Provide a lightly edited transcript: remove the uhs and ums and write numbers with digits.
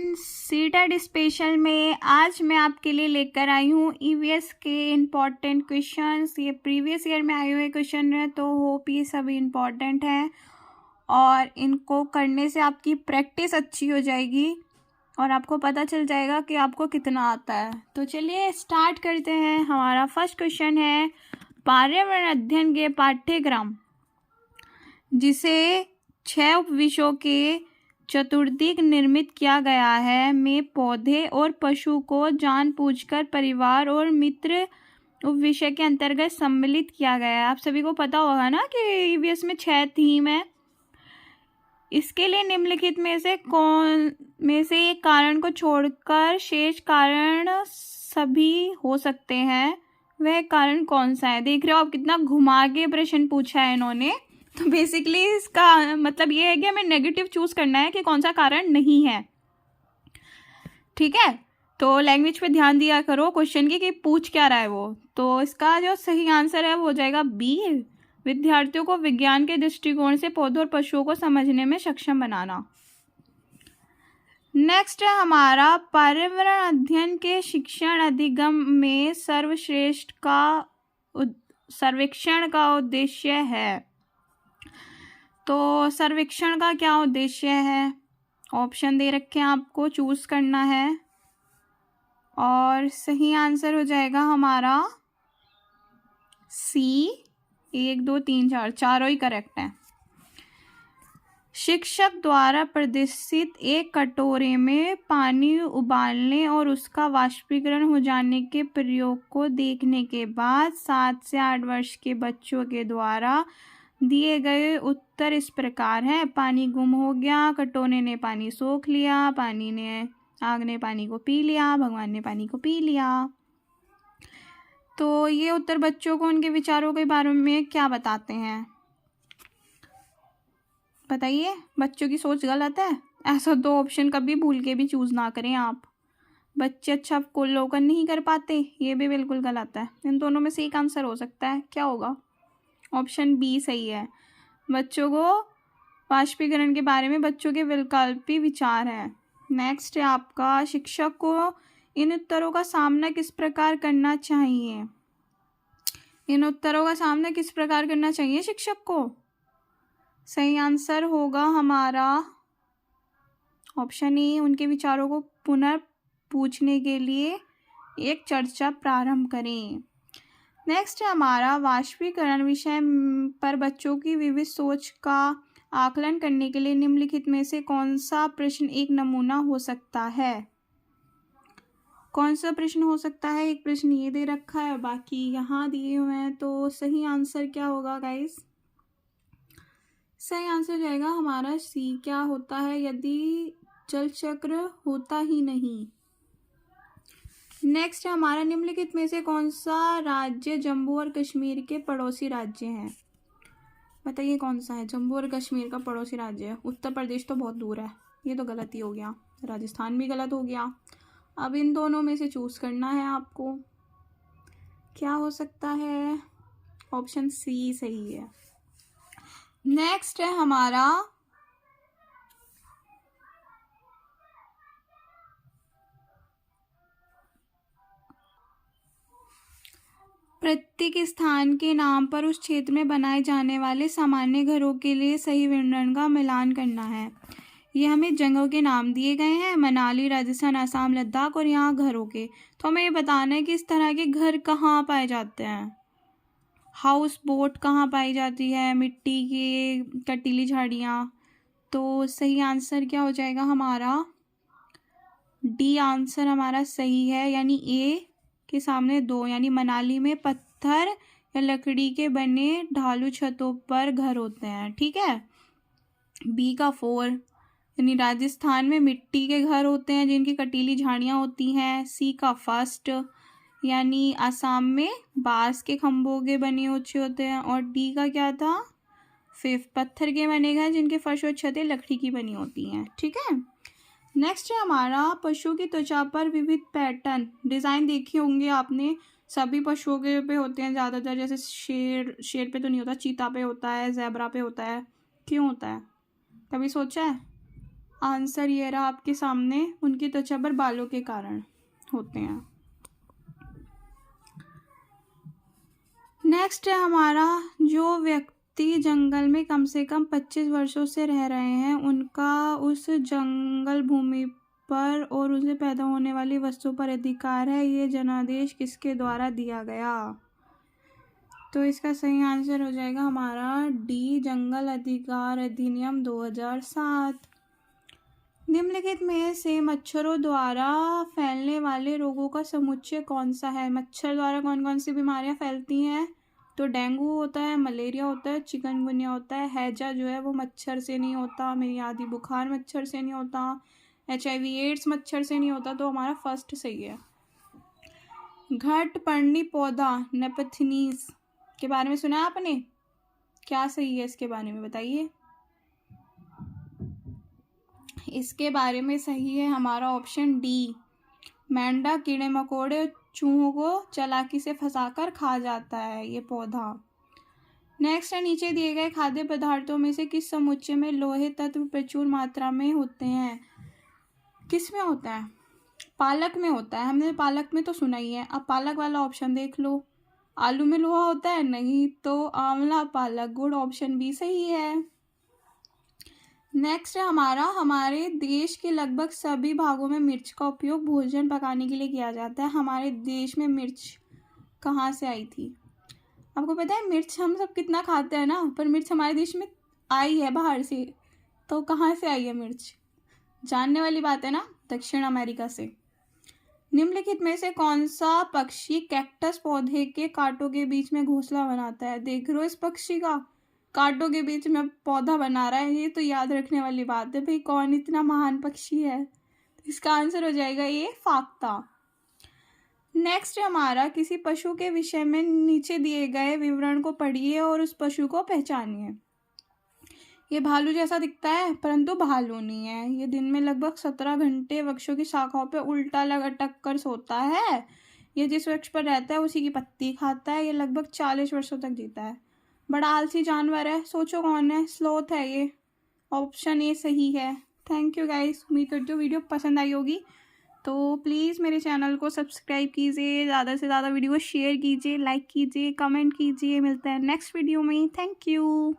Friends, CTET special में आज मैं आपके लिए लेकर आई हूँ ईवीएस के इम्पॉर्टेंट क्वेश्चंस। ये प्रीवियस ईयर में आए हुए क्वेश्चन हैं, तो होप ये सभी इम्पॉर्टेंट हैं और इनको करने से आपकी प्रैक्टिस अच्छी हो जाएगी और आपको पता चल जाएगा कि आपको कितना आता है। तो चलिए स्टार्ट करते हैं। हमारा फर्स्ट क्वेश्चन है, पर्यावरण अध्ययन के पाठ्यक्रम जिसे 6 उपविषयों के चतुर्दिक निर्मित किया गया है में पौधे और पशु को जानबूझकर परिवार और मित्र उपविषय के अंतर्गत सम्मिलित किया गया है। आप सभी को पता होगा ना कि ईवीएस में 6 थीम है। इसके लिए निम्नलिखित में से एक कारण को छोड़कर शेष कारण सभी हो सकते हैं। वह कारण कौन सा है? देख रहे हो आप कितना घुमा के प्रश्न पूछा है इन्होंने। तो बेसिकली इसका मतलब ये है कि हमें नेगेटिव चूज करना है कि कौन सा कारण नहीं है। ठीक है, तो लैंग्वेज पे ध्यान दिया करो क्वेश्चन की कि पूछ क्या रहा है वो। तो इसका जो सही आंसर है वो हो जाएगा बी, विद्यार्थियों को विज्ञान के दृष्टिकोण से पौधों और पशुओं को समझने में सक्षम बनाना। नेक्स्ट है हमारा, पर्यावरण अध्ययन के शिक्षण अधिगम में सर्वेक्षण का उद्देश्य है। तो सर्वेक्षण का क्या उद्देश्य है? ऑप्शन दे रखे हैं, आपको चूज करना है और सही आंसर हो जाएगा हमारा सी। 1 2 3 4 चारों ही करेक्ट हैं। शिक्षक द्वारा प्रदर्शित एक कटोरे में पानी उबालने और उसका वाष्पीकरण हो जाने के प्रयोग को देखने के बाद 7 से 8 वर्ष के बच्चों के द्वारा दिए गए उत्तर इस प्रकार है। पानी गुम हो गया, कटोरे ने पानी सोख लिया, आग ने पानी को पी लिया, भगवान ने पानी को पी लिया। तो ये उत्तर बच्चों को उनके विचारों के बारे में क्या बताते हैं? बताइए, बच्चों की सोच गलत है? ऐसा 2 ऑप्शन कभी भूल के भी चूज ना करें आप। बच्चे अच्छा अवलोकन नहीं कर पाते, ये भी बिल्कुल गलत है। इन दोनों में से एक आंसर हो सकता है, क्या होगा? ऑप्शन बी सही है। बच्चों को वाष्पीकरण के बारे में बच्चों के वैकल्पिक विचार हैं। नेक्स्ट है आपका, शिक्षक को इन उत्तरों का सामना किस प्रकार करना चाहिए? इन उत्तरों का सामना किस प्रकार करना चाहिए शिक्षक को? सही आंसर होगा हमारा ऑप्शन ए, उनके विचारों को पुनर्पूछने के लिए एक चर्चा प्रारंभ करें। नेक्स्ट है हमारा, वाष्पीकरण विषय पर बच्चों की विविध सोच का आकलन करने के लिए निम्नलिखित में से कौन सा प्रश्न एक नमूना हो सकता है? कौन सा प्रश्न हो सकता है? एक प्रश्न ये दे रखा है, बाकी यहाँ दिए हुए हैं। तो सही आंसर क्या होगा गाइस? सही आंसर जाएगा हमारा सी। क्या होता है यदि जल चक्र होता ही नहीं? नेक्स्ट है हमारा, निम्नलिखित में से कौन सा राज्य जम्मू और कश्मीर के पड़ोसी राज्य हैं? बताइए कौन सा है जम्मू और कश्मीर का पड़ोसी राज्य है? उत्तर प्रदेश तो बहुत दूर है, ये तो गलत ही हो गया। राजस्थान भी गलत हो गया। अब इन दोनों में से चूज करना है आपको। क्या हो सकता है? ऑप्शन सी सही है। नेक्स्ट है हमारा, प्रत्येक स्थान के नाम पर उस क्षेत्र में बनाए जाने वाले सामान्य घरों के लिए सही विवरण का मिलान करना है। ये हमें जगहों के नाम दिए गए हैं, मनाली, राजस्थान, असम, लद्दाख, और यहाँ घरों के। तो हमें ये बताना है कि इस तरह के घर कहाँ पाए जाते हैं। हाउस बोट कहाँ पाई जाती है? मिट्टी की कटीली झाड़ियाँ। तो सही आंसर क्या हो जाएगा हमारा? डी आंसर हमारा सही है, यानी ए के सामने 2, यानी मनाली में पत्थर या लकड़ी के बने ढालू छतों पर घर होते हैं। ठीक है, बी का 4, यानी राजस्थान में मिट्टी के घर होते हैं जिनकी कटीली झाड़ियाँ होती हैं। सी का 1, यानी असम में बांस के खंभों के बने ऊंचे होते हैं। और डी का क्या था? 5, पत्थर के बने घर जिनके फर्श और छतें लकड़ी की बनी होती हैं। ठीक है, नेक्स्ट है हमारा, पशु की त्वचा पर विविध पैटर्न डिजाइन देखे होंगे आपने। सभी पशुओं के पे होते हैं ज़्यादातर, जैसे शेर पे तो नहीं होता, चीता पे होता है, ज़ेब्रा पे होता है। क्यों होता है? कभी सोचा है? आंसर ये रहा आपके सामने, उनकी त्वचा पर बालों के कारण होते हैं। नेक्स्ट है हमारा, जो व्यक्ति जंगल में कम से कम 25 वर्षों से रह रहे हैं उनका उस जंगल भूमि पर और उनसे पैदा होने वाली वस्तु पर अधिकार है। ये जनादेश किसके द्वारा दिया गया? तो इसका सही आंसर हो जाएगा हमारा डी, जंगल अधिकार अधिनियम 2007। निम्नलिखित में से मच्छरों द्वारा फैलने वाले रोगों का समुच्चय कौन सा है? मच्छर द्वारा कौन कौन सी बीमारियां फैलती हैं? तो डेंगू होता है, मलेरिया होता है, चिकनगुनिया होता है। हैजा जो है वो मच्छर से नहीं होता, मेरी आदि बुखार मच्छर से नहीं होता, HIV एड्स मच्छर से नहीं होता। तो हमारा फर्स्ट सही है। घटपर्णी पौधा नेपथनीज के बारे में सुना है आपने? क्या सही है इसके बारे में बताइए। इसके बारे में सही है हमारा ऑप्शन डी, मेंढक कीड़े मकोड़े चूहों को चालाकी से फंसाकर खा जाता है ये पौधा। नेक्स्ट है, नीचे दिए गए खाद्य पदार्थों में से किस समुच्चय में लोहे तत्व प्रचुर मात्रा में होते हैं? किस में होता है? पालक में होता है। हमने पालक में तो सुना ही है। अब पालक वाला ऑप्शन देख लो। आलू में लोहा होता है? नहीं। तो आंवला पालक, गुड, ऑप्शन बी सही है। नेक्स्ट है हमारा, हमारे देश के लगभग सभी भागों में मिर्च का उपयोग भोजन पकाने के लिए किया जाता है। हमारे देश में मिर्च कहाँ से आई थी? आपको पता है मिर्च हम सब कितना खाते हैं ना, पर मिर्च हमारे देश में आई है बाहर से। तो कहाँ से आई है मिर्च? जानने वाली बात है ना, दक्षिण अमेरिका से। निम्नलिखित में से कौन सा पक्षी कैक्टस पौधे के कांटों के बीच में घोंसला बनाता है? देख रहे हो इस पक्षी का, कांटों के बीच में पौधा बना रहा है। ये तो याद रखने वाली बात है भाई, कौन इतना महान पक्षी है? इसका आंसर हो जाएगा ये फाख्ता। नेक्स्ट हमारा, किसी पशु के विषय में नीचे दिए गए विवरण को पढ़िए और उस पशु को पहचानिए। ये भालू जैसा दिखता है परंतु भालू नहीं है। ये दिन में लगभग 17 घंटे वृक्षों की शाखाओं पर उल्टा लटक कर सोता है। ये जिस वृक्ष पर रहता है उसी की पत्ती खाता है। ये लगभग 40 वर्षों तक जीता है। बड़ा आलसी जानवर है, सोचो कौन है? स्लोथ है ये। ऑप्शन ए सही है। थैंक यू गाइस, उम्मीद करती हूँ वीडियो पसंद आई होगी। तो प्लीज़ मेरे चैनल को सब्सक्राइब कीजिए, ज़्यादा से ज़्यादा वीडियो शेयर कीजिए, लाइक कीजिए, कमेंट कीजिए। मिलता है नेक्स्ट वीडियो में। Thank you.